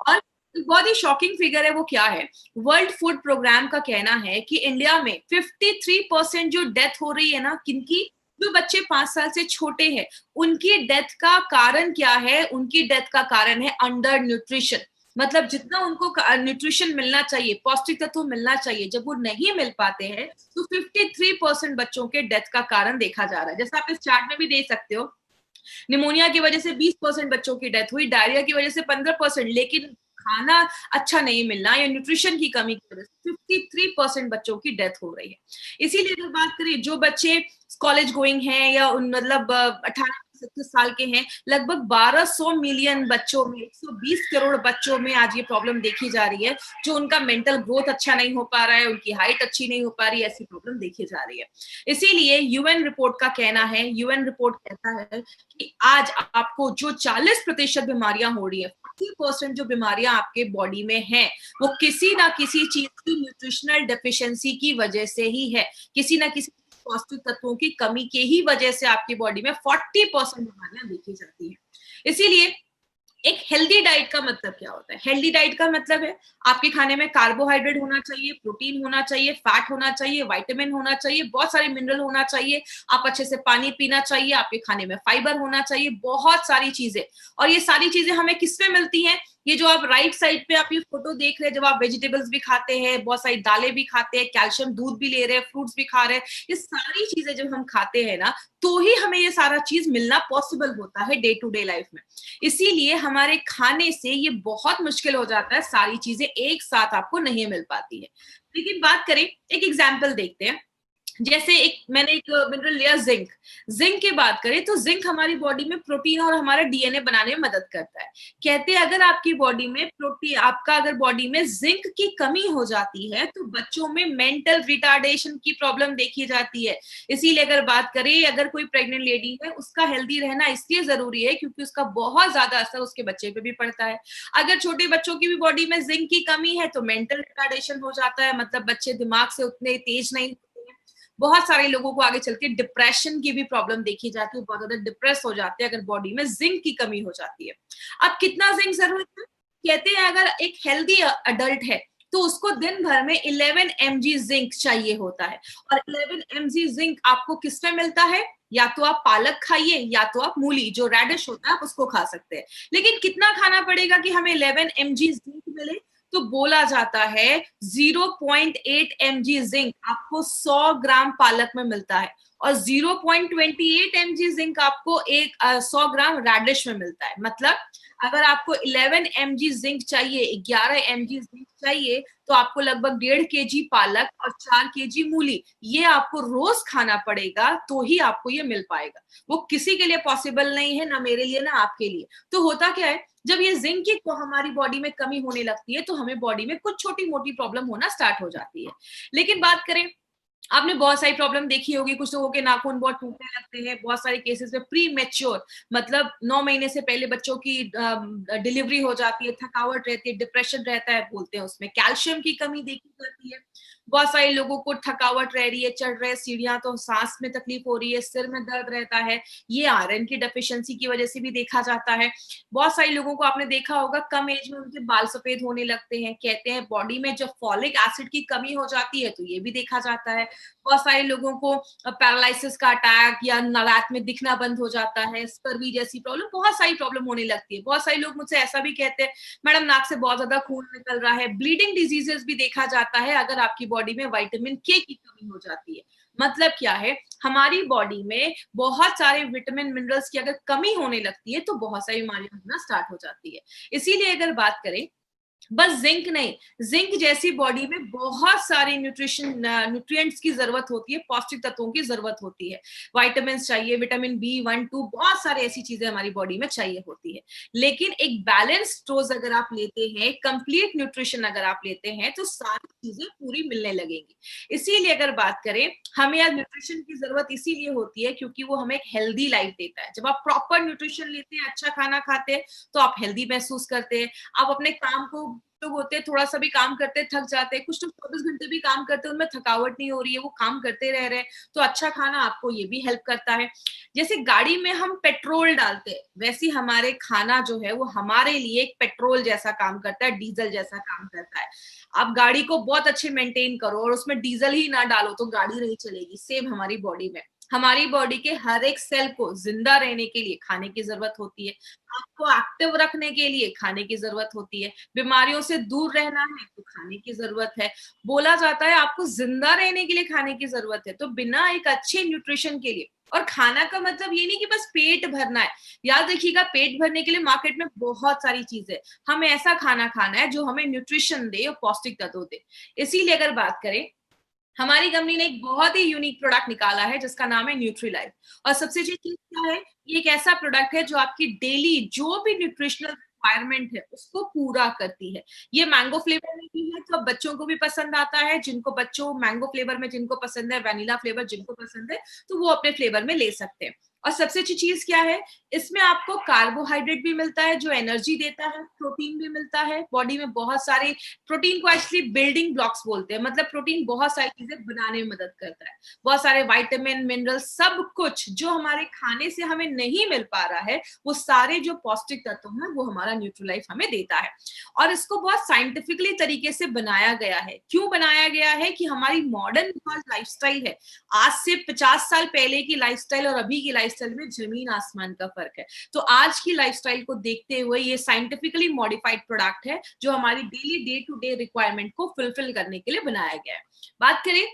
और बहुत ही शॉकिंग फिगर है, वो क्या है, वर्ल्ड फूड प्रोग्राम का कहना है कि इंडिया में 53% जो डेथ हो रही है ना, किनकी, जो बच्चे 5 साल से छोटे हैं, उनकी डेथ का कारण क्या है, उनकी डेथ का कारण है अंडर न्यूट्रिशन। मतलब जितना उनको न्यूट्रिशन मिलना चाहिए, पौष्टिक तत्व मिलना चाहिए, जब वो नहीं मिल पाते हैं, तो 53% बच्चों के डेथ का कारण देखा जा रहा है। जैसा आप इस चार्ट में भी देख सकते हो, निमोनिया की वजह से 20% बच्चों की डेथ हुई, डायरिया की वजह से 15%, लेकिन खाना अच्छा नहीं मिलना या न्यूट्रिशन की कमी की वजह से 53% बच्चों की डेथ हो रही है। इसीलिए अगर बात करें, जो बच्चे कॉलेज गोइंग हैं या उन मतलब 18 से 37 साल के हैं, लगभग 1200 मिलियन बच्चों में, 120 करोड़ बच्चों में आज ये प्रॉब्लम देखी जा रही है, जो उनका मेंटल ग्रोथ अच्छा नहीं हो पा रहा है, उनकी हाइट अच्छी नहीं हो पा रही है, ऐसी प्रॉब्लम देखी जा रही है। इसीलिए यूएन रिपोर्ट का कहना है, यूएन रिपोर्ट कहता है कि आज आपको जो 40% बीमारियां हो रही है, 40% जो बीमारियां आपके बॉडी में हैं, वो किसी ना किसी चीज की न्यूट्रिशनल डेफिशिएंसी की वजह से ही है। किसी ना किसी पौष्टिक तत्वों की कमी के ही वजह से आपकी बॉडी में 40% बीमारियां देखी जाती है। इसीलिए एक हेल्दी डाइट का मतलब क्या होता है, हेल्दी डाइट का मतलब है आपके खाने में कार्बोहाइड्रेट होना चाहिए, प्रोटीन होना चाहिए, फैट होना चाहिए, विटामिन होना चाहिए, बहुत सारे मिनरल होना चाहिए, आप अच्छे से पानी पीना चाहिए, आपके खाने में फाइबर होना चाहिए, बहुत सारी चीजें। और ये सारी चीजें हमें किसमें मिलती हैं, ये जो आप राइट साइड पे आप ये फोटो देख रहे हैं, जब आप वेजिटेबल्स भी खाते हैं, बहुत सारी दालें भी खाते हैं, कैल्शियम दूध भी ले रहे हैं, फ्रूट्स भी खा रहे हैं, ये सारी चीजें जब हम खाते हैं ना, तो ही हमें ये सारा चीज मिलना पॉसिबल होता है डे टू डे लाइफ में। इसीलिए हमारे खाने से ये बहुत मुश्किल हो जाता है, सारी चीजें एक साथ आपको नहीं मिल पाती है। लेकिन बात करें, एक एग्जाम्पल देखते हैं। जैसे मैंने एक मिनरल लिया जिंक। जिंक की बात करें तो जिंक हमारी बॉडी में प्रोटीन और हमारा डीएनए बनाने में मदद करता है। कहते हैं अगर आपकी बॉडी में प्रोटीन, आपका अगर बॉडी में जिंक की कमी हो जाती है तो बच्चों में मेंटल रिटार्डेशन की प्रॉब्लम देखी जाती है। इसीलिए अगर बात करें, अगर कोई प्रेग्नेंट लेडी है, उसका हेल्दी रहना इसलिए जरूरी है क्योंकि उसका बहुत ज्यादा असर उसके बच्चे पे भी पड़ता है। अगर छोटे बच्चों की भी बॉडी में जिंक की कमी है तो मेंटल रिटार्डेशन हो जाता है, मतलब बच्चे दिमाग से उतने तेज नहीं। बहुत सारे लोगों को आगे चल के डिप्रेशन की भी प्रॉब्लम देखी जाती है, बहुत ज्यादा डिप्रेस हो जाते हैं अगर बॉडी में जिंक की कमी हो जाती है। अब कितना जिंक जरूरत है? कहते हैं अगर एक हेल्दी अडल्ट है तो उसको दिन भर में 11 mg जिंक चाहिए होता है। और 11 mg जिंक आपको किसमें मिलता है? या तो आप पालक खाइए या तो आप मूली, जो रेडिश होता है, आप उसको खा सकते हैं। लेकिन कितना खाना पड़ेगा कि हमें 11 mg जिंक मिले? तो बोला जाता है 0.8 mg जिंक आपको 100 ग्राम पालक में मिलता है, और 0.28 mg जिंक आपको 100 ग्राम रेडिश में मिलता है। मतलब अगर आपको 11 mg जिंक चाहिए, 11 mg जिंक चाहिए, तो आपको लगभग 1.5 kg पालक और 4 kg मूली, ये आपको रोज खाना पड़ेगा, तो ही आपको ये मिल पाएगा। वो किसी के लिए पॉसिबल नहीं है, ना मेरे लिए ना आपके लिए। तो होता क्या है, जब ये जिंक की हमारी बॉडी में कमी होने लगती है तो हमें बॉडी में कुछ छोटी मोटी प्रॉब्लम होना स्टार्ट हो जाती है। लेकिन बात करें, आपने बहुत सारी प्रॉब्लम देखी होगी, कुछ लोगों के नाखून बहुत टूटने लगते हैं, बहुत सारे केसेस में प्री मैच्योर, मतलब 9 महीने से पहले बच्चों की डिलीवरी हो जाती है, थकावट रहती है, डिप्रेशन रहता है, बोलते हैं उसमें कैल्शियम की कमी देखी जाती है। बहुत सारे लोगों को थकावट रह रही है, चढ़ रहे सीढ़ियां तो सांस में तकलीफ हो रही है, सिर में दर्द रहता है, ये आयरन की डेफिशिएंसी की वजह से भी देखा जाता है। बहुत सारे लोगों को आपने देखा होगा कम एज में उनके बाल सफेद होने लगते हैं। कहते हैं बॉडी में जब फॉलिक एसिड की कमी हो जाती है तो ये भी देखा जाता है। बहुत सारे लोगों को पैरालिसिस का अटैक या रात में दिखना बंद हो जाता है, स्कर्वी जैसी प्रॉब्लम, बहुत सारी प्रॉब्लम होने लगती है। बहुत सारे लोग मुझसे ऐसा भी कहते हैं, मैडम नाक से बहुत ज्यादा खून निकल रहा है। ब्लीडिंग डिजीजेस भी देखा जाता है अगर आपकी बॉडी में विटामिन के की कमी हो जाती है। मतलब क्या है, हमारी बॉडी में बहुत सारे विटामिन मिनरल्स की अगर कमी होने लगती है तो बहुत सारी बीमारियां होना स्टार्ट हो जाती है। इसीलिए अगर बात करें, बस जिंक नहीं, जिंक जैसी बॉडी में बहुत सारे न्यूट्रिएंट्स की जरूरत होती है, पौष्टिक तत्वों की जरूरत होती है। विटामिन चाहिए, विटामिन B1 2, बहुत सारे ऐसी चीजें हमारी बॉडी में चाहिए होती है। लेकिन एक बैलेंस डोज अगर आप लेते हैं, कंप्लीट न्यूट्रिशन अगर आप लेते हैं, तो सारी चीजें पूरी मिलने लगेंगी। इसीलिए अगर बात करें, हमें आज न्यूट्रिशन की जरूरत इसीलिए होती है क्योंकि वो हमें एक हेल्दी लाइफ देता है। जब आप प्रॉपर न्यूट्रिशन लेते हैं, अच्छा खाना खाते हैं, तो आप हेल्दी महसूस करते हैं। आप अपने काम को, लोग होते हैं थोड़ा सा भी काम करते हैं थक जाते हैं, कुछ लोग 24 घंटे भी काम करते हैं, उनमें थकावट नहीं हो रही है, वो काम करते रह रहे हैं, तो अच्छा खाना आपको ये भी हेल्प करता है। जैसे गाड़ी में हम पेट्रोल डालते हैं, वैसे हमारे खाना जो है वो हमारे लिए एक पेट्रोल जैसा काम करता है, डीजल जैसा काम करता है। आप गाड़ी को बहुत अच्छे मेंटेन करो और उसमें डीजल ही ना डालो तो गाड़ी नहीं चलेगी। सेम हमारी बॉडी में, हमारी बॉडी के हर एक सेल को जिंदा रहने के लिए खाने की जरूरत होती है, आपको एक्टिव रखने के लिए खाने की जरूरत होती है, बीमारियों से दूर रहना है तो खाने की जरूरत है। बोला जाता है आपको जिंदा रहने के लिए खाने की जरूरत है, तो बिना एक अच्छे न्यूट्रिशन के लिए, और खाना का मतलब ये नहीं कि बस पेट भरना है। याद रखिएगा, पेट भरने के लिए मार्केट में बहुत सारी चीजें, हमें ऐसा खाना खाना है जो हमें न्यूट्रिशन दे और पौष्टिक तत्व दे। इसीलिए अगर बात करें, हमारी कंपनी ने एक बहुत ही यूनिक प्रोडक्ट निकाला है जिसका नाम है न्यूट्रीलाइफ। और सबसे अच्छी चीज क्या है, ये एक ऐसा प्रोडक्ट है जो आपकी डेली जो भी न्यूट्रिशनल रिक्वायरमेंट है उसको पूरा करती है। ये मैंगो फ्लेवर में भी है, तो बच्चों को भी पसंद आता है, जिनको बच्चों मैंगो फ्लेवर में जिनको पसंद है, वैनिला फ्लेवर जिनको पसंद है, तो वो अपने फ्लेवर में ले सकते हैं। और सबसे अच्छी चीज क्या है, इसमें आपको कार्बोहाइड्रेट भी मिलता है जो एनर्जी देता है, प्रोटीन भी मिलता है, बॉडी में बहुत सारे प्रोटीन को एक्चुअली बिल्डिंग ब्लॉक्स बोलते हैं, मतलब प्रोटीन बहुत सारी चीजें बनाने में मदद करता है। बहुत सारे विटामिन मिनरल सब कुछ जो हमारे खाने से हमें नहीं मिल पा रहा है, वो सारे जो पौष्टिक तत्व हैं वो हमारा न्यूट्रीलाइफ हमें देता है। और इसको बहुत साइंटिफिकली तरीके से बनाया गया है। क्यों बनाया गया है कि हमारी मॉडर्न लाइफस्टाइल है, आज से 50 साल पहले की लाइफस्टाइल और अभी की लाइफस्टाइल लाइफस्टाइल में जमीन आसमान का फर्क है। तो आज की लाइफस्टाइल को देखते हुए ये साइंटिफिकली मॉडिफाइड प्रोडक्ट है जो हमारी daily day to day requirement को फुलफिल करने के लिए बनाया गया है। बात करें,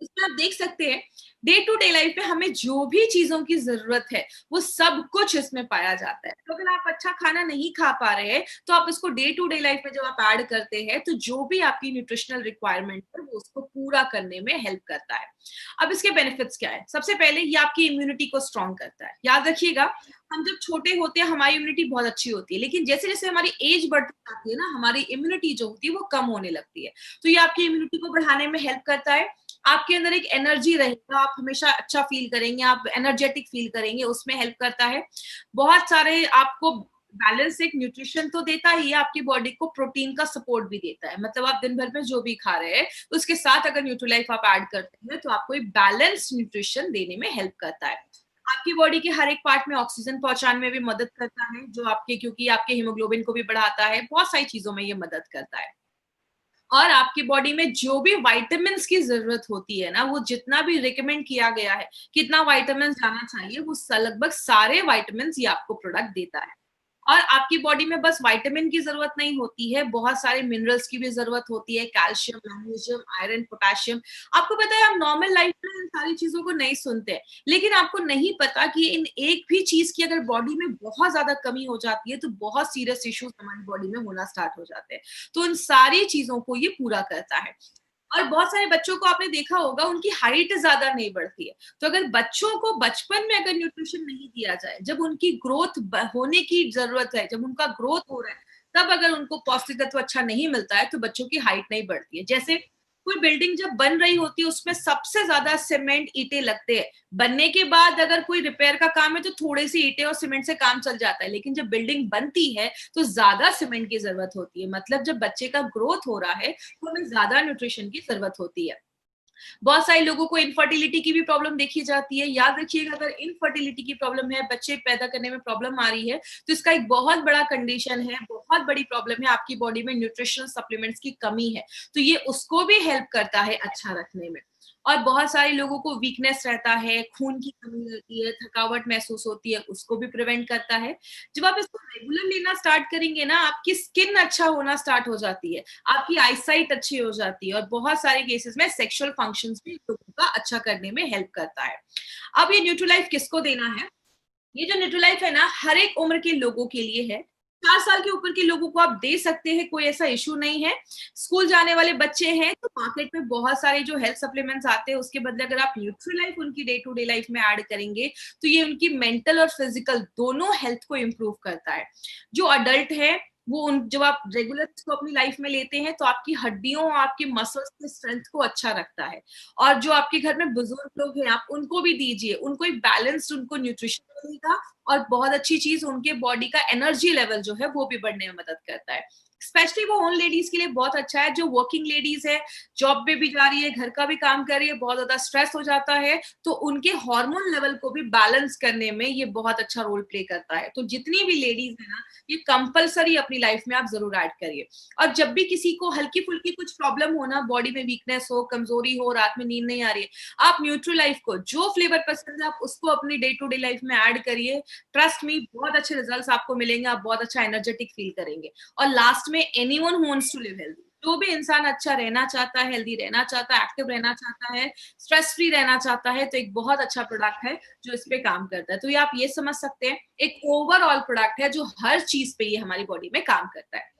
इसमें आप देख सकते हैं डे टू डे लाइफ में हमें जो भी चीजों की जरूरत है वो सब कुछ इसमें पाया जाता है। तो अगर आप अच्छा खाना नहीं खा पा रहे हैं तो आप इसको डे टू डे लाइफ में जब आप ऐड करते हैं तो जो भी आपकी न्यूट्रिशनल रिक्वायरमेंट है वो उसको पूरा करने में हेल्प करता है। अब इसके बेनिफिट्स क्या है? सबसे पहले ये आपकी इम्यूनिटी को स्ट्रॉन्ग करता है। याद रखिएगा, हम जब छोटे होते हैं हमारी इम्यूनिटी बहुत अच्छी होती है, लेकिन जैसे जैसे हमारी एज बढ़ती जाती है ना, हमारी इम्यूनिटी जो होती है वो कम होने लगती है। तो ये आपकी इम्यूनिटी को बढ़ाने में हेल्प करता है। आपके अंदर एक एनर्जी रहेगा, आप हमेशा अच्छा फील करेंगे, आप एनर्जेटिक फील करेंगे, उसमें हेल्प करता है। बहुत सारे आपको बैलेंस एक न्यूट्रिशन तो देता ही है, आपकी बॉडी को प्रोटीन का सपोर्ट भी देता है। मतलब आप दिन भर में जो भी खा रहे हैं उसके साथ अगर न्यूट्रीलाइफ आप ऐड करते हैं तो आपको एक बैलेंस न्यूट्रिशन देने में हेल्प करता है। आपकी बॉडी के हर एक पार्ट में ऑक्सीजन पहुंचाने में भी मदद करता है, जो आपके क्योंकि आपके हीमोग्लोबिन को भी बढ़ाता है, बहुत सारी चीजों में ये मदद करता है। और आपकी बॉडी में जो भी विटामिन की जरूरत होती है ना, वो जितना भी रिकमेंड किया गया है कितना विटामिन जाना चाहिए, वो लगभग सारे विटामिन ये आपको प्रोडक्ट देता है। और आपकी बॉडी में बस विटामिन की जरूरत नहीं होती है, बहुत सारे मिनरल्स की भी जरूरत होती है, कैल्शियम, मैग्नीशियम, आयरन, पोटेशियम। आपको पता है हम नॉर्मल लाइफ में इन सारी चीजों को नहीं सुनते हैं, लेकिन आपको नहीं पता कि इन एक भी चीज की अगर बॉडी में बहुत ज्यादा कमी हो जाती है तो बहुत सीरियस इश्यूज हमारी बॉडी में होना स्टार्ट हो जाते हैं। तो इन सारी चीजों को ये पूरा करता है। और बहुत सारे बच्चों को आपने देखा होगा उनकी हाइट ज्यादा नहीं बढ़ती है। तो अगर बच्चों को बचपन में अगर न्यूट्रिशन नहीं दिया जाए, जब उनकी ग्रोथ होने की जरूरत है, जब उनका ग्रोथ हो रहा है, तब अगर उनको पौष्टिक तत्व अच्छा नहीं मिलता है तो बच्चों की हाइट नहीं बढ़ती है। जैसे कोई बिल्डिंग जब बन रही होती है उसमें सबसे ज्यादा सीमेंट ईंटें लगते हैं। बनने के बाद अगर कोई रिपेयर का काम है तो थोड़ी सी ईंटें और सीमेंट से काम चल जाता है, लेकिन जब बिल्डिंग बनती है तो ज्यादा सीमेंट की जरूरत होती है। मतलब जब बच्चे का ग्रोथ हो रहा है तो हमें ज्यादा न्यूट्रिशन की जरूरत होती है। बहुत सारे लोगों को इनफर्टिलिटी की भी प्रॉब्लम देखी जाती है। याद रखिएगा, अगर इनफर्टिलिटी की प्रॉब्लम है, बच्चे पैदा करने में प्रॉब्लम आ रही है, तो इसका एक बहुत बड़ा कंडीशन है, बहुत बड़ी प्रॉब्लम है, आपकी बॉडी में न्यूट्रिशनल सप्लीमेंट्स की कमी है। तो ये उसको भी हेल्प करता है अच्छा रखने में। और बहुत सारे लोगों को वीकनेस रहता है, खून की कमी रहती है, थकावट महसूस होती है, उसको भी प्रिवेंट करता है। जब आप इसको रेगुलर लेना स्टार्ट करेंगे ना, आपकी स्किन अच्छा होना स्टार्ट हो जाती है, आपकी आईसाइट अच्छी हो जाती है, और बहुत सारे केसेस में सेक्सुअल फंक्शंस भी लोगों का अच्छा करने में हेल्प करता है। अब ये न्यूट्रीलाइफ किसको देना है? ये जो न्यूट्रीलाइफ है ना, हर एक उम्र के लोगों के लिए है। 4 साल के ऊपर के लोगों को आप दे सकते हैं, कोई ऐसा इश्यू नहीं है। स्कूल जाने वाले बच्चे हैं तो मार्केट में बहुत सारे जो हेल्थ सप्लीमेंट्स आते हैं, उसके बदले अगर आप न्यूट्रीलाइफ उनकी डे टू डे लाइफ में ऐड करेंगे तो ये उनकी मेंटल और फिजिकल दोनों हेल्थ को इम्प्रूव करता है। जो अडल्ट है वो जब आप रेगुलर इसको अपनी लाइफ में लेते हैं तो आपकी हड्डियों और आपके मसल्स के स्ट्रेंथ को अच्छा रखता है। और जो आपके घर में बुजुर्ग लोग हैं, आप उनको भी दीजिए, उनको एक बैलेंस्ड उनको न्यूट्रिशन मिलेगा। और बहुत अच्छी चीज, उनके बॉडी का एनर्जी लेवल जो है वो भी बढ़ने में मदद करता है। स्पेशली वो उन लेडीज के लिए बहुत अच्छा है जो वर्किंग लेडीज है, जॉब पे भी जा रही है, घर का भी काम कर रही है, बहुत ज्यादा स्ट्रेस हो जाता है, तो उनके हार्मोन लेवल को भी बैलेंस करने में ये बहुत अच्छा रोल प्ले करता है। तो जितनी भी लेडीज है ना, ये कंपलसरी अपनी लाइफ में आप जरूर ऐड करिए। और जब भी किसी को हल्की फुल्की कुछ प्रॉब्लम हो ना, बॉडी में वीकनेस हो, कमजोरी हो, रात में नींद नहीं आ रही है, आप न्यूट्रीलाइफ को जो फ्लेवर पसंद है आप उसको अपनी डे टू डे लाइफ में ऐड करिए। ट्रस्ट मी, बहुत अच्छे रिजल्ट्स आपको मिलेंगे, आप बहुत अच्छा एनर्जेटिक फील करेंगे। और लास्ट में, anyone who wants to live healthy, जो भी इंसान अच्छा रहना चाहता है, हेल्दी रहना चाहता है, एक्टिव रहना चाहता है, स्ट्रेस फ्री रहना चाहता है, तो एक बहुत अच्छा प्रोडक्ट है जो इस पे काम करता है। तो ये आप ये समझ सकते हैं, एक ओवरऑल प्रोडक्ट है जो हर चीज पे ये हमारी बॉडी में काम करता है।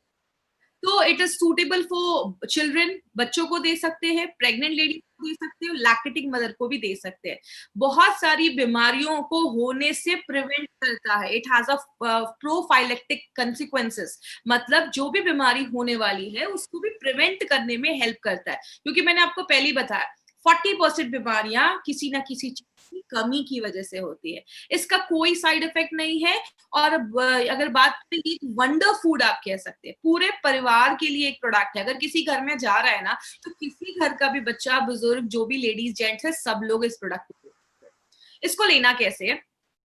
तो it is suitable for children, बच्चों को दे सकते हैं, प्रेग्नेंट लेडीज को दे सकते हैं, लैक्टेटिंग मदर को भी दे सकते हैं। बहुत सारी बीमारियों को होने से प्रिवेंट करता है। It has a prophylactic consequences, मतलब जो भी बीमारी होने वाली है उसको भी प्रिवेंट करने में हेल्प करता है। क्योंकि मैंने आपको पहले ही बताया 40% बीमारियां किसी ना किसी चीज की कमी की वजह से होती है। इसका कोई साइड इफेक्ट नहीं है। और अगर बात करें, वंडर फूड आप कह सकते हैं, पूरे परिवार के लिए एक प्रोडक्ट है। अगर किसी घर में जा रहा है ना, तो किसी घर का भी बच्चा, बुजुर्ग, जो भी लेडीज जेंट्स है, सब लोग इस प्रोडक्ट को, इसको लेना कैसे है?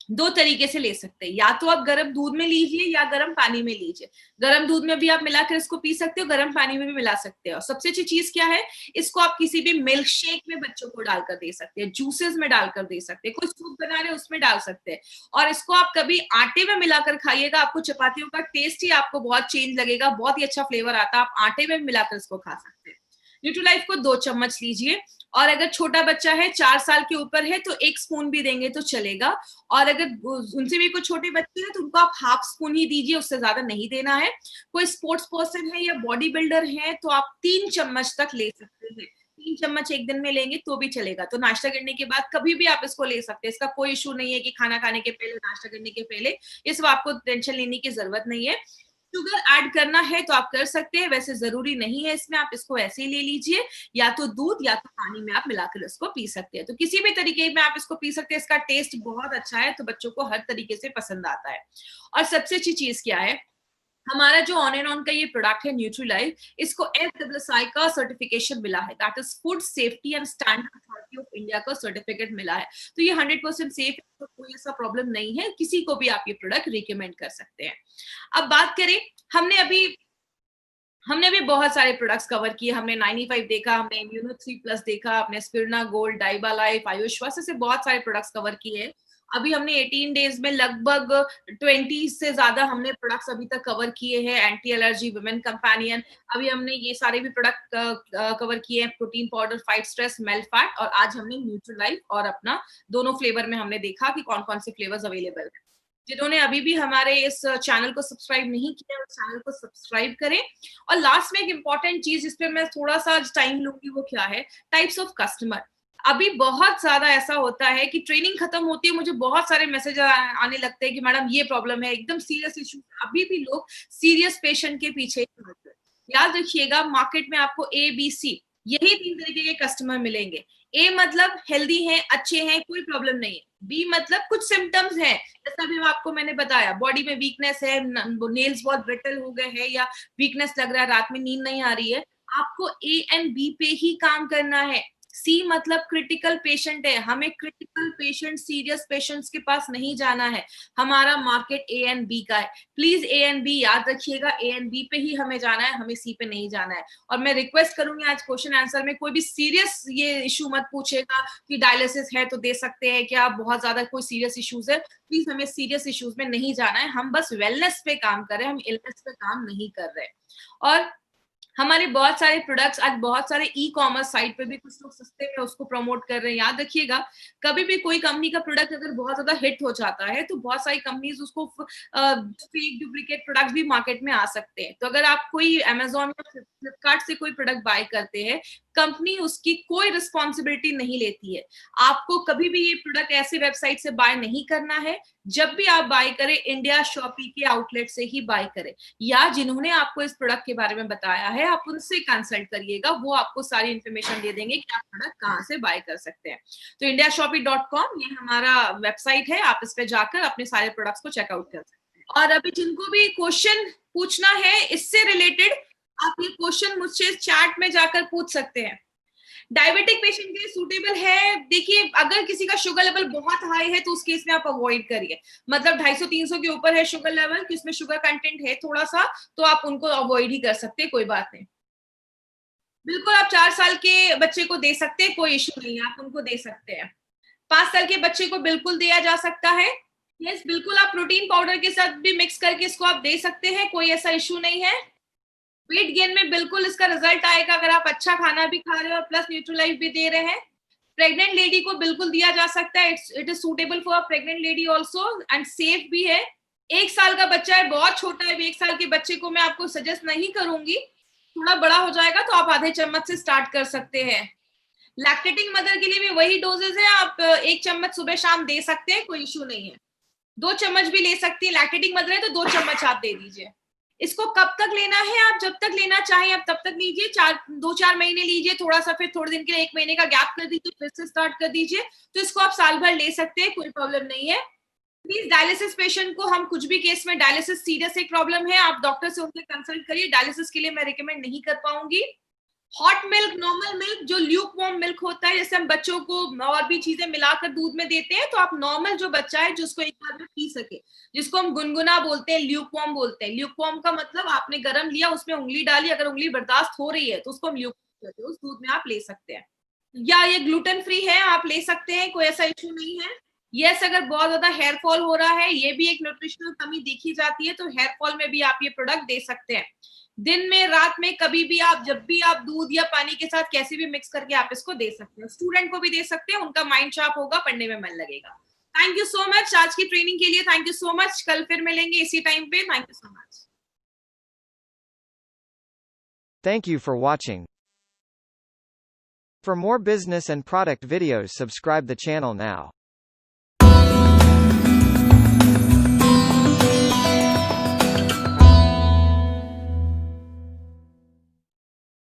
दो तरीके से ले सकते हैं, या तो आप गर्म दूध में लीजिए या गर्म पानी में लीजिए। गर्म दूध में भी आप मिलाकर इसको पी सकते हो, गर्म पानी में भी मिला सकते हो। सबसे अच्छी चीज क्या है, इसको आप किसी भी मिल्क शेक में बच्चों को डालकर दे सकते हैं, जूसेस में डालकर दे सकते हैं, कोई सूप बना रहे उसमें डाल सकते हैं। और इसको आप कभी आटे में मिलाकर खाइएगा, आपको चपातियों का टेस्ट ही आपको बहुत चेंज लगेगा, बहुत ही अच्छा फ्लेवर आता है। आप आटे में मिलाकर इसको खा सकते हैं। न्यूट्रीलाइफ को 2 चम्मच लीजिए, और अगर छोटा बच्चा है 4 साल के ऊपर है तो 1 स्पून भी देंगे तो चलेगा। और अगर उनसे भी कोई छोटे बच्चे हैं तो उनको आप हाफ स्पून ही दीजिए, उससे ज्यादा नहीं देना है। कोई स्पोर्ट्स पर्सन है या बॉडी बिल्डर है तो आप 3 चम्मच तक ले सकते हैं। 3 चम्मच एक दिन में लेंगे तो भी चलेगा। तो नाश्ता करने के बाद कभी भी आप इसको ले सकते हैं, इसका कोई इशू नहीं है कि खाना खाने के पहले, नाश्ता करने के पहले, ये सब आपको टेंशन लेने की जरूरत नहीं है। शुगर ऐड करना है तो आप कर सकते हैं, वैसे जरूरी नहीं है इसमें, आप इसको ऐसे ही ले लीजिए, या तो दूध या तो पानी में आप मिलाकर इसको पी सकते हैं। तो किसी भी तरीके में आप इसको पी सकते हैं, इसका टेस्ट बहुत अच्छा है तो बच्चों को हर तरीके से पसंद आता है। और सबसे अच्छी चीज क्या है, हमारा जो ऑन एंड ऑन का ये प्रोडक्ट है न्यूट्रीलाइफ, इसको FSSAI का सर्टिफिकेशन मिला है, that is food safety and standard authority of India का सर्टिफिकेट मिला है। तो ये 100% सेफ है, तो कोई ऐसा प्रॉब्लम नहीं है, किसी को भी आप ये प्रोडक्ट रिकमेंड कर सकते हैं। अब बात करें, हमने अभी बहुत सारे प्रोडक्ट्स कवर किए। हमने 95 देखा, हमने इम्यूनो 3+ देखा, हमने स्पिरना गोल्ड, डाइबा लाइफ, आयुष्वास, से बहुत सारे प्रोडक्ट्स कवर किए हैं। अभी हमने 18 डेज में लगभग 20 से ज्यादा हमने प्रोडक्ट्स अभी तक कवर किए हैं। एंटी एलर्जी, वुमेन कंपेनियन, अभी हमने ये सारे भी प्रोडक्ट कवर किए हैं। Protein powder, fight stress, melt fat, और आज हमने न्यूट्रीलाइफ और अपना दोनों फ्लेवर में हमने देखा कि कौन कौन से फ्लेवर्स अवेलेबल है। जिन्होंने अभी भी हमारे इस चैनल को सब्सक्राइब नहीं किया, उस चैनल को सब्सक्राइब करें। और लास्ट में एक इंपॉर्टेंट चीज जिस पे मैं थोड़ा सा टाइम लूंगी, वो क्या है, टाइप्स ऑफ कस्टमर। अभी बहुत ज्यादा ऐसा होता है कि ट्रेनिंग खत्म होती है, मुझे बहुत सारे मैसेज आने लगते हैं कि मैडम ये प्रॉब्लम है, एकदम सीरियस इशू। अभी भी लोग सीरियस पेशेंट के पीछे ही भागते हैं। याद रखिएगा, मार्केट में आपको ABC, यही 3 तरीके के कस्टमर मिलेंगे। A मतलब हेल्दी है, अच्छे हैं, कोई प्रॉब्लम नहीं है। B मतलब कुछ सिम्टम्स है, जैसा भी आपको मैंने बताया, बॉडी में वीकनेस है, नेल्स बहुत ब्रिटल हो गए हैं, या वीकनेस लग रहा है, रात में नींद नहीं आ रही है, आपको A एंड B पे ही काम करना है। C मतलब क्रिटिकल पेशेंट है, हमें क्रिटिकल पेशेंट, सीरियस पेशेंट्स के पास नहीं जाना है। हमारा मार्केट A एंड B का है। प्लीज A एंड B याद रखिएगा, A एंड B पे ही हमें जाना है, हमें C पे नहीं जाना है। और मैं रिक्वेस्ट करूंगी, आज क्वेश्चन आंसर में कोई भी सीरियस ये इशू मत पूछेगा कि डायलिसिस है तो दे सकते हैं क्या, बहुत ज्यादा कोई सीरियस इश्यूज है, प्लीज हमें सीरियस इश्यूज में नहीं जाना है। हम बस वेलनेस पे काम कर रहे हैं, हम इलनेस पे काम नहीं कर रहे। और हमारे बहुत सारे प्रोडक्ट्स आज बहुत सारे ई-कॉमर्स साइट पे भी कुछ लोग सस्ते में उसको प्रमोट कर रहे हैं। याद रखिएगा, कभी भी कोई कंपनी का प्रोडक्ट अगर बहुत ज्यादा हिट हो जाता है तो बहुत सारी कंपनीज उसको फेक डुप्लीकेट प्रोडक्ट भी मार्केट में आ सकते हैं। तो अगर आप कोई अमेजोन या फ्लिपकार्ट से कोई प्रोडक्ट बाय करते हैं, कंपनी उसकी कोई रिस्पॉन्सिबिलिटी नहीं लेती है। आपको कभी भी ये प्रोडक्ट ऐसे वेबसाइट से बाय नहीं करना है। जब भी आप बाय करें, इंडिया शॉपी के आउटलेट से ही बाय करें, या जिन्होंने आपको इस प्रोडक्ट के बारे में बताया है आप उनसे कंसल्ट करिएगा, वो आपको सारी इंफॉर्मेशन दे देंगे कि आप प्रोडक्ट कहाँ से बाय कर सकते हैं। तो indiashopee.com ये हमारा वेबसाइट है, आप इस पे जाकर अपने सारे प्रोडक्ट्स को चेकआउट कर सकते हैं। और अभी जिनको भी क्वेश्चन पूछना है इससे रिलेटेड, आप ये क्वेश्चन मुझसे चैट में जाकर पूछ सकते हैं। डायबिटिक पेशेंट के लिए सूटेबल है, देखिए अगर किसी का शुगर लेवल बहुत हाई है तो उस केस में आप अवॉइड करिए। मतलब 250-300 के ऊपर है शुगर लेवल, कि उसमें शुगर कंटेंट है थोड़ा सा, तो आप उनको अवॉइड ही कर सकते हैं, कोई बात नहीं। बिल्कुल आप 4 साल के बच्चे को दे सकते हैं, कोई इश्यू नहीं है, आप उनको दे सकते हैं। 5 साल के बच्चे को बिल्कुल दिया जा सकता है। यस, बिल्कुल आप प्रोटीन पाउडर के साथ भी मिक्स करके इसको आप दे सकते हैं, कोई ऐसा इश्यू नहीं है। वेट गेन में बिल्कुल इसका रिजल्ट आएगा अगर आप अच्छा खाना भी खा रहे हो और प्लस न्यूट्रीलाइफ भी दे रहे हैं। प्रेग्नेंट लेडी को बिल्कुल दिया जा सकता है, it is suitable for pregnant lady also, and safe भी है। 1 साल का बच्चा है, बहुत छोटा है, 1 साल के बच्चे को मैं आपको सजेस्ट नहीं करूंगी, थोड़ा बड़ा हो जाएगा तो आप आधे चम्मच से स्टार्ट कर सकते हैं। लैक्टेटिंग मदर के लिए भी वही डोजेज है, आप 1 चम्मच सुबह शाम दे सकते हैं, कोई इशू नहीं है। 2 चम्मच भी ले सकती है, लैक्टेटिंग मदर है तो 2 चम्मच आप दे दीजिए। इसको कब तक लेना है, आप जब तक लेना चाहें आप तब तक लीजिए, 2-4 महीने लीजिए, थोड़ा सा फिर थोड़े दिन के लिए 1 महीने का गैप कर दीजिए, फिर से स्टार्ट कर दीजिए। तो इसको आप साल भर ले सकते हैं, कोई प्रॉब्लम नहीं है। प्लीज डायलिसिस पेशेंट को, हम कुछ भी केस में, डायलिसिस सीरियस एक प्रॉब्लम है, आप डॉक्टर से उनसे कंसल्ट करिए, डायलिसिस के लिए मैं रिकमेंड नहीं कर पाऊंगी। हॉट मिल्क, नॉर्मल मिल्क, जो ल्यूक वार्म मिल्क होता है, जैसे हम बच्चों को और भी चीजें मिलाकर दूध में देते हैं, तो आप नॉर्मल जो बच्चा है जिसको एक बार में पी सके, जिसको हम गुनगुना बोलते हैं, ल्यूक वार्म बोलते हैं। ल्यूक वार्म का मतलब आपने गरम लिया, उसमें उंगली डाली, अगर उंगली बर्दाश्त हो रही है तो उसको हम ल्यूक कहते हैं, उस दूध में आप ले सकते हैं। या ये ग्लूटेन फ्री है, आप ले सकते हैं, कोई ऐसा इश्यू नहीं है। यस, अगर बहुत ज्यादा हेयर फॉल हो रहा है, ये भी एक न्यूट्रिशनल कमी देखी जाती है, तो हेयर फॉल में भी आप ये प्रोडक्ट दे सकते हैं। दिन में, रात में, कभी भी आप, जब भी आप दूध या पानी के साथ कैसे भी मिक्स करके आप इसको दे सकते हैं। स्टूडेंट को भी दे सकते हैं, उनका माइंड शार्प होगा, पढ़ने में मन लगेगा। थैंक यू सो मच आज की ट्रेनिंग के लिए, थैंक यू सो मच। कल फिर मिलेंगे इसी टाइम पे। Thank you so much. Thank you for watching. For more business and product videos, subscribe the channel now.